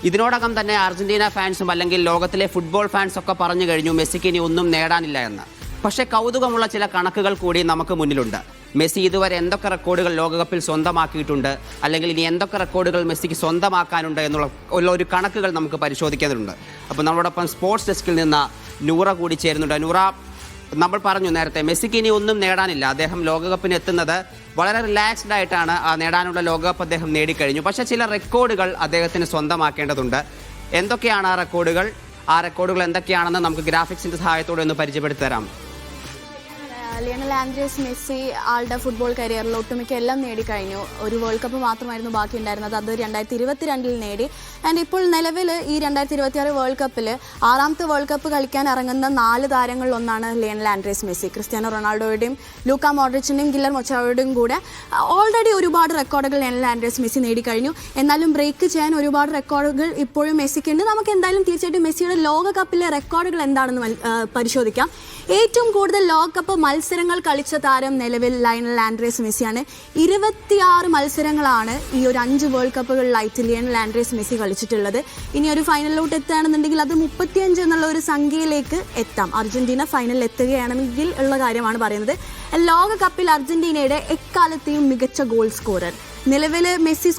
ഇതിനോടകം തന്നെ അർജന്റീന ഫാൻസും അല്ലെങ്കിൽ ലോകത്തിലെ ഫുട്ബോൾ ഫാൻസൊക്കെ പറഞ്ഞു കഴിഞ്ഞു മെസ്സിക്ക് ഇനി ഒന്നും നേടാനില്ല എന്ന്. പക്ഷേ കൗതുകമുള്ള ചില കണക്കുകൾ കൂടി നമുക്ക് മുന്നിലുണ്ട്. മെസ്സി ഇതുവരെ എന്തൊക്കെ റെക്കോർഡുകൾ ലോകകപ്പിൽ സ്വന്തമാക്കിയിട്ടുണ്ട്, അല്ലെങ്കിൽ ഇനി എന്തൊക്കെ റെക്കോർഡുകൾ മെസ്സിക്ക് സ്വന്തമാക്കാനുണ്ട് എന്നുള്ള ഒരു കണക്കുകൾ നമുക്ക് പരിശോധിക്കേണ്ടതുണ്ട്. അപ്പോൾ നമ്മളോടൊപ്പം സ്പോർട്സ് ഡെസ്കിൽ നിന്ന് നൂറ കൂടി ചേരുന്നുണ്ട്. നൂറ, നമ്മൾ പറഞ്ഞു നേരത്തെ മെസ്സിക്ക് ഇനി ഒന്നും നേടാനില്ല. അദ്ദേഹം ലോകകപ്പിന് എത്തുന്നത് വളരെ റിലാക്സ്ഡ് ആയിട്ടാണ്. നേടാനുള്ള ലോകകപ്പ് അദ്ദേഹം നേടിക്കഴിഞ്ഞു. പക്ഷേ ചില റെക്കോർഡുകൾ അദ്ദേഹത്തിന് സ്വന്തമാക്കേണ്ടതുണ്ട്. എന്തൊക്കെയാണ് ആ റെക്കോർഡുകൾ എന്തൊക്കെയാണെന്ന് നമുക്ക് ഗ്രാഫിക്സിന്റെ സഹായത്തോടെ ഒന്ന് പരിചയപ്പെടുത്തി തരാം. ലിയണൽ ആൻഡ്രേസ് മെസ്സി ആളുടെ ഫുട്ബോൾ കരിയറിൽ ഒട്ടുമിക്ക എല്ലാം നേടിക്കഴിഞ്ഞു. ഒരു വേൾഡ് കപ്പ് മാത്രമായിരുന്നു ബാക്കി ഉണ്ടായിരുന്നത്. അത് 2022 നേടി. ആൻഡ് ഇപ്പോൾ നിലവിൽ ഈ 2026 വേൾഡ് കപ്പിൽ 6ാമത്തെ വേൾഡ് കപ്പ് കളിക്കാൻ ഇറങ്ങുന്ന 4 താരങ്ങളിൽ ഒന്നാണ് ലിയണൽ ആൻഡ്രേസ് മെസ്സി. ക്രിസ്ത്യാനോ റൊണാൾഡോയുടെയും ലൂക്ക മോഡ്രിച്ചിന്റെയും ഗില്ലർമോ ഒച്ചാവോയുടെയും കൂടെ ഓൾറെഡി ഒരുപാട് റെക്കോർഡുകൾ ലിയണൽ ആൻഡ്രേസ് മെസ്സി നേടിക്കഴിഞ്ഞു. എന്നാലും ബ്രേക്ക് ചെയ്യാൻ ഒരുപാട് റെക്കോർഡുകൾ ഇപ്പോഴും മെസ്സിക്കുണ്ട്. നമുക്ക് എന്തായാലും തീർച്ചയായിട്ടും മെസ്സിയുടെ ലോകകപ്പിലെ റെക്കോർഡുകൾ എന്താണെന്ന് പരിശോധിക്കാം. ഏറ്റവും കൂടുതൽ ലോകകപ്പ് മത്സരങ്ങൾ കളിച്ച താരം നിലവിൽ ലയണൽ ആൻഡ്രേസ് മെസ്സിയാണ്. 26 മത്സരങ്ങളാണ് ഈ ഒരു 5 വേൾഡ് കപ്പുകളിലായിട്ട് ലിയണൽ ആൻഡ്രേസ് മെസ്സി കളിച്ചിട്ടുള്ളത്. ഇനി ഒരു ഫൈനലിലോട്ട് എത്തുകയാണെന്നുണ്ടെങ്കിൽ അത് 35 എന്നുള്ള ഒരു സംഖ്യയിലേക്ക് എത്താം. അർജന്റീന ഫൈനലിൽ എത്തുകയാണെങ്കിൽ ഉള്ള കാര്യമാണ് പറയുന്നത്. ലോകകപ്പിൽ അർജന്റീനയുടെ എക്കാലത്തെയും മികച്ച ഗോൾ സ്കോറർ. നിലവിൽ മെസ്സി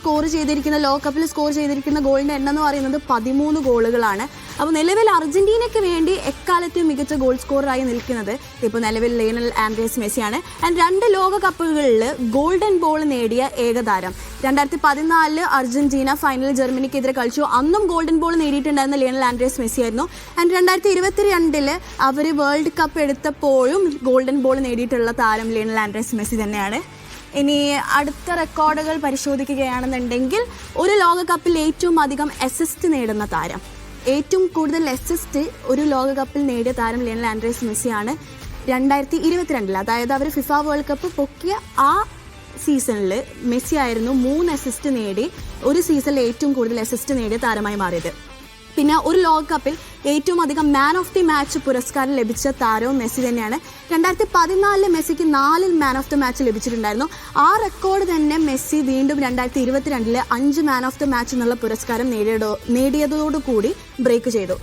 ലോകകപ്പിൽ സ്കോർ ചെയ്തിരിക്കുന്ന ഗോളിന്റെ എണ്ണം എന്ന് പറയുന്നത് 13 ഗോളുകളാണ്. അപ്പോൾ നിലവിൽ അർജന്റീനയ്ക്ക് വേണ്ടി എക്കാലത്തെയും മികച്ച ഗോൾ സ്കോററായി നിൽക്കുന്നത് ഇപ്പോൾ നിലവിൽ ലിയണൽ ആൻഡ്രേസ് മെസ്സിയാണ്. ആൻഡ് 2 ലോകകപ്പുകളിൽ ഗോൾഡൻ ബോൾ നേടിയ ഏകതാരം. 2014 അർജന്റീന ഫൈനലിൽ ജർമ്മനിക്കെതിരെ കളിച്ചു. അന്നും ഗോൾഡൻ ബോൾ നേടിയിട്ടുണ്ടായിരുന്ന ലിയണൽ ആൻഡ്രേസ് മെസ്സി ആയിരുന്നു. ആൻഡ് 2022 അവർ വേൾഡ് കപ്പ് എടുത്തപ്പോഴും ഗോൾഡൻ ബോൾ നേടിയിട്ടുള്ള താരം ലിയണൽ ആൻഡ്രേസ് മെസ്സി തന്നെയാണ്. ഇനി അടുത്ത റെക്കോർഡുകൾ പരിശോധിക്കുകയാണെന്നുണ്ടെങ്കിൽ ഒരു ലോകകപ്പിൽ ഏറ്റവും അധികം അസിസ്റ്റ് നേടുന്ന താരം, ഏറ്റവും കൂടുതൽ അസിസ്റ്റ് ഒരു ലോകകപ്പിൽ നേടിയ താരം ലിയണൽ ആൻഡ്രേസ് മെസ്സിയാണ്. 2022 അതായത് അവർ ഫിഫ വേൾഡ് കപ്പ് പൊക്കിയ ആ സീസണിൽ മെസ്സി ആയിരുന്നു 3 അസിസ്റ്റ് നേടി ഒരു സീസണിൽ ഏറ്റവും കൂടുതൽ അസിസ്റ്റ് നേടിയ താരമായി മാറിയത്. പിന്നെ ഒരു ലോകകപ്പിൽ ഏറ്റവും അധികം മാൻ ഓഫ് ദി മാച്ച് പുരസ്കാരം ലഭിച്ച താരവും മെസ്സി തന്നെയാണ്. 2014 മെസ്സിക്ക് 4 മാൻ ഓഫ് ദി മാച്ച് ലഭിച്ചിട്ടുണ്ടായിരുന്നു. ആ റെക്കോർഡ് തന്നെ മെസ്സി വീണ്ടും 2022 5 മാൻ ഓഫ് ദി മാച്ച് എന്നുള്ള പുരസ്കാരം നേടിയതോടുകൂടി ബ്രേക്ക് ചെയ്തു.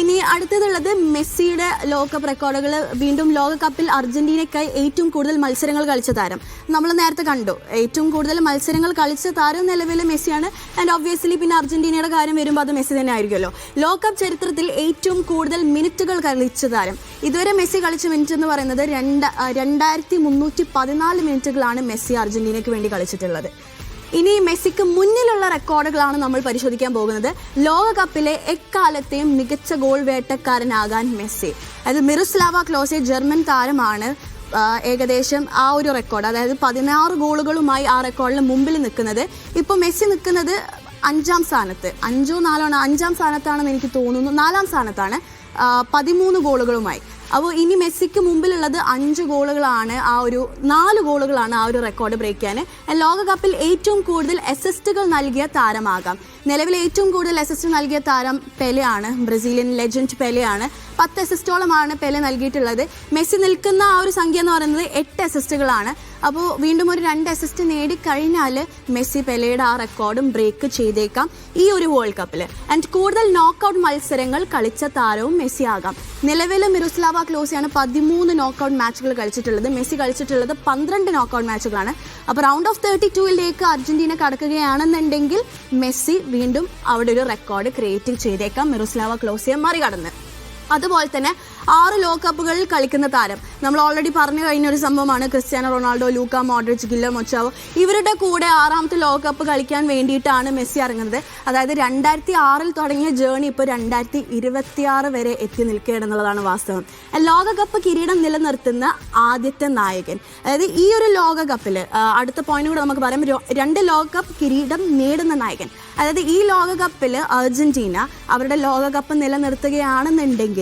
ഇനി അടുത്തതുള്ളത് മെസ്സിയുടെ ലോകകപ്പ് റെക്കോർഡുകൾ. വീണ്ടും ലോകകപ്പിൽ അർജന്റീനയ്ക്കായി ഏറ്റവും കൂടുതൽ മത്സരങ്ങൾ കളിച്ച താരം നമ്മൾ നേരത്തെ കണ്ടു. ഏറ്റവും കൂടുതൽ മത്സരങ്ങൾ കളിച്ച താരം നിലവിലെ മെസ്സിയാണ്. ആൻഡ് ഒബ്വിയസ്ലി പിന്നെ അർജന്റീനയുടെ കാര്യം വരുമ്പോൾ അത് മെസ്സി തന്നെ ആയിരിക്കുമല്ലോ. ലോകകപ്പ് ചരിത്രത്തിൽ ഏറ്റവും കൂടുതൽ മിനിറ്റുകൾ കളിച്ച താരം. ഇതുവരെ മെസ്സി കളിച്ച മിനിറ്റ് എന്ന് പറയുന്നത് 2314 മിനിറ്റുകളാണ് മെസ്സി അർജന്റീനയ്ക്ക് വേണ്ടി കളിച്ചിട്ടുള്ളത്. ഇനി മെസ്സിക്ക് മുന്നിലുള്ള റെക്കോർഡുകളാണ് നമ്മൾ പരിശോധിക്കാൻ പോകുന്നത്. ലോകകപ്പിലെ എക്കാലത്തെയും മികച്ച ഗോൾ വേട്ടക്കാരനാകാൻ മെസ്സി, അതായത് മിറോസ്ലാവ ക്ലോസെ ജർമ്മൻ താരമാണ് ഏകദേശം ആ ഒരു റെക്കോർഡ്, അതായത് 16 ഗോളുകളുമായി ആ റെക്കോർഡിന് മുമ്പിൽ നിൽക്കുന്നത്. ഇപ്പോൾ മെസ്സി നിൽക്കുന്നത് 5ാം സ്ഥാനത്ത്, 5ഓ 4ഓ 5ാം സ്ഥാനത്താണെന്ന് എനിക്ക് തോന്നുന്നു, 4ാം സ്ഥാനത്താണ് 13 ഗോളുകളുമായി. അപ്പോൾ ഇനി മെസ്സിക്ക് മുമ്പിലുള്ളത് 5 ഗോളുകളാണ്, 4 ഗോളുകളാണ് ആ ഒരു റെക്കോർഡ് ബ്രേക്ക് ചെയ്യാൻ. ലോകകപ്പിൽ ഏറ്റവും കൂടുതൽ അസിസ്റ്റുകൾ നൽകിയ താരമാകാം. നിലവിൽ ഏറ്റവും കൂടുതൽ അസിസ്റ്റ് നൽകിയ താരം പെലെയാണ്, ബ്രസീലിയൻ ലെജൻഡ് പെലെയാണ്. 10 അസിസ്റ്റോളമാണ് പെലെ നൽകിയിട്ടുള്ളത്. മെസ്സി നിൽക്കുന്ന ആ ഒരു സംഖ്യ എന്ന് പറയുന്നത് 8 അസിസ്റ്റുകളാണ്. അപ്പോൾ വീണ്ടും ഒരു 2 അസിസ്റ്റ് നേടിക്കഴിഞ്ഞാൽ മെസ്സി പെലെയുടെ ആ റെക്കോർഡും ബ്രേക്ക് ചെയ്തേക്കാം ഈ ഒരു വേൾഡ് കപ്പിൽ. ആൻഡ് കൂടുതൽ നോക്കൌട്ട് മത്സരങ്ങൾ കളിച്ച താരവും മെസ്സി ആകാം. നിലവിൽ മിറോസ്ലാവ ക്ലോസെയാണ് 13 നോക്കൌട്ട് മാച്ചുകൾ കളിച്ചിട്ടുള്ളത്. മെസ്സി കളിച്ചിട്ടുള്ളത് 12 നോക്കൌട്ട് മാച്ചുകളാണ്. അപ്പോൾ റൗണ്ട് ഓഫ് 32 അർജന്റീന കടക്കുകയാണെന്നുണ്ടെങ്കിൽ മെസ്സി വീണ്ടും അവിടെ ഒരു റെക്കോർഡ് ക്രിയേറ്റ് ചെയ്തേക്കാം മിറോസ്ലാവ ക്ലോസയെ മറികടന്ന്. അതുപോലെ തന്നെ 6 ലോകകപ്പുകളിൽ കളിക്കുന്ന താരം നമ്മൾ ഓൾറെഡി പറഞ്ഞു കഴിഞ്ഞ ഒരു സംഭവമാണ്. Cristiano Ronaldo, Luka Modric, Guillermo Ochoa ഇവരുടെ കൂടെ 6ാമത്തെ ലോകകപ്പ് കളിക്കാൻ വേണ്ടിയിട്ടാണ് മെസ്സി ഇറങ്ങുന്നത്. അതായത് 2006 തുടങ്ങിയ ജേർണി ഇപ്പോൾ 2026 വരെ എത്തി നിൽക്കുകയാണെന്നുള്ളതാണ് വാസ്തവം. ലോകകപ്പ് കിരീടം നിലനിർത്തുന്ന ആദ്യത്തെ നായകൻ, അതായത് ഈ ഒരു ലോകകപ്പിൽ അടുത്ത പോയിന്റ് കൂടെ നമുക്ക് പറയാം, 2 ലോകകപ്പ് കിരീടം നേടുന്ന നായകൻ. അതായത് ഈ ലോകകപ്പിൽ അർജന്റീന അവരുടെ ലോകകപ്പ് നിലനിർത്തുകയാണെന്നുണ്ടെങ്കിൽ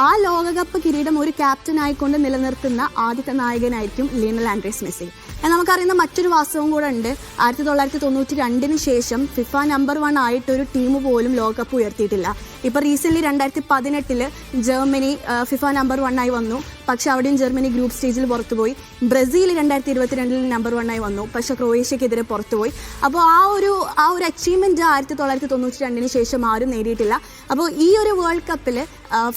ആ ലോകകപ്പ് കിരീടം ഒരു ക്യാപ്റ്റൻ ആയിക്കൊണ്ട് നിലനിർത്തുന്ന ആദ്യത്തെ നായകനായിരിക്കും ലിയണൽ ആൻഡ്രസ് മെസ്സി. നമുക്കറിയുന്ന മറ്റൊരു വാസ്തവം കൂടെ ഉണ്ട്. 1992 ശേഷം ഫിഫ നമ്പർ 1 ആയിട്ടൊരു ടീം പോലും ലോകകപ്പ് ഉയർത്തിയിട്ടില്ല. ഇപ്പോൾ റീസെൻ്റ്ലി 2018 ജർമ്മനി ഫിഫ നമ്പർ 1 ആയി വന്നു. പക്ഷെ അവിടെയും ജർമ്മനി ഗ്രൂപ്പ് സ്റ്റേജിൽ പുറത്തുപോയി. ബ്രസീൽ 2022 നമ്പർ 1 ആയി വന്നു. പക്ഷെ ക്രൊയേഷ്യക്കെതിരെ പുറത്തുപോയി. അപ്പോൾ ആ ഒരു അച്ചീവ്മെൻറ്റ് 1992 ശേഷം ആരും നേടിയിട്ടില്ല. അപ്പോൾ ഈ ഒരു വേൾഡ് കപ്പിൽ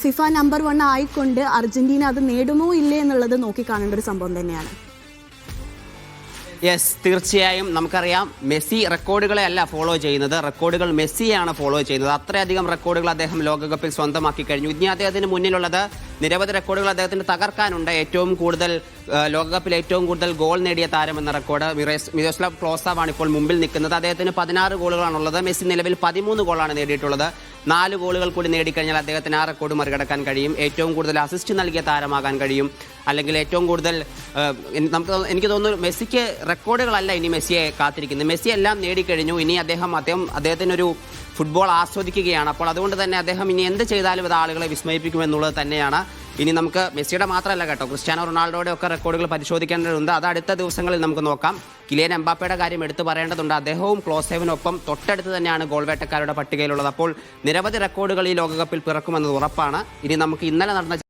ഫിഫ നമ്പർ 1 ആയിക്കൊണ്ട് അർജന്റീന അത് നേടുമോ ഇല്ലേ എന്നുള്ളത് നോക്കിക്കാണേണ്ട ഒരു സംഭവം തന്നെയാണ്. യെസ്, തീർച്ചയായും നമുക്കറിയാം മെസ്സി റെക്കോർഡുകളെ അല്ല ഫോളോ ചെയ്യുന്നത്, റെക്കോർഡുകൾ മെസ്സിയാണ് ഫോളോ ചെയ്യുന്നത്. അത്രയധികം റെക്കോർഡുകൾ അദ്ദേഹം ലോകകപ്പിൽ സ്വന്തമാക്കി കഴിഞ്ഞു. ഇനി അദ്ദേഹത്തിന് മുന്നിലുള്ളത് നിരവധി റെക്കോർഡുകൾ അദ്ദേഹത്തിന് തകർക്കാനുണ്ട്. ഏറ്റവും കൂടുതൽ ലോകകപ്പിൽ ഏറ്റവും കൂടുതൽ ഗോൾ നേടിയ താരമെന്ന റെക്കോർഡ് മിറോസ്ലാവ് ക്ലോസാവാണ് ഇപ്പോൾ മുമ്പിൽ നിൽക്കുന്നത്. അദ്ദേഹത്തിന് 16 ഗോളുകളാണുള്ളത്. മെസ്സി നിലവിൽ 13 ഗോളാണ് നേടിയിട്ടുള്ളത്. 4 ഗോളുകൾ കൂടി നേടിക്കഴിഞ്ഞാൽ അദ്ദേഹത്തിന് ആ റെക്കോർഡ് മറികടക്കാൻ കഴിയും. ഏറ്റവും കൂടുതൽ അസിസ്റ്റ് നൽകിയ താരമാകാൻ കഴിയും. അല്ലെങ്കിൽ ഏറ്റവും കൂടുതൽ എനിക്ക് തോന്നുന്നു മെസ്സിക്ക് റെക്കോർഡുകളല്ല ഇനി മെസ്സിയെ കാത്തിരിക്കുന്നത്. മെസ്സി എല്ലാം നേടിക്കഴിഞ്ഞു. ഇനി അദ്ദേഹത്തിനൊരു ഫുട്ബോൾ ആസ്വദിക്കുകയാണ്. അപ്പോൾ അതുകൊണ്ട് തന്നെ അദ്ദേഹം ഇനി എന്ത് ചെയ്താലും അത് ആളുകളെ വിസ്മയിപ്പിക്കുമെന്നുള്ളത് തന്നെയാണ്. ഇനി നമുക്ക് മെസ്സിയുടെ മാത്രമല്ല കേട്ടോ, ക്രിസ്ത്യാനോ റൊണാൾഡോയുടെ ഒക്കെ റെക്കോർഡുകൾ പരിശോധിക്കേണ്ടതുണ്ട്. അത് അടുത്ത ദിവസങ്ങളിൽ നമുക്ക് നോക്കാം. കിലിയൻ എംബാപ്പയുടെ കാര്യം എടുത്തു പറയേണ്ടതുണ്ട്. അദ്ദേഹവും ക്ലോസേവിനൊപ്പം തൊട്ടടുത്ത് തന്നെയാണ് ഗോൾ വേട്ടക്കാരുടെ പട്ടികയിലുള്ളത്. അപ്പോൾ നിരവധി റെക്കോർഡുകൾ ഈ ലോകകപ്പിൽ പിറക്കുമെന്നത് ഉറപ്പാണ്. ഇനി നമുക്ക് ഇന്നലെ നടന്ന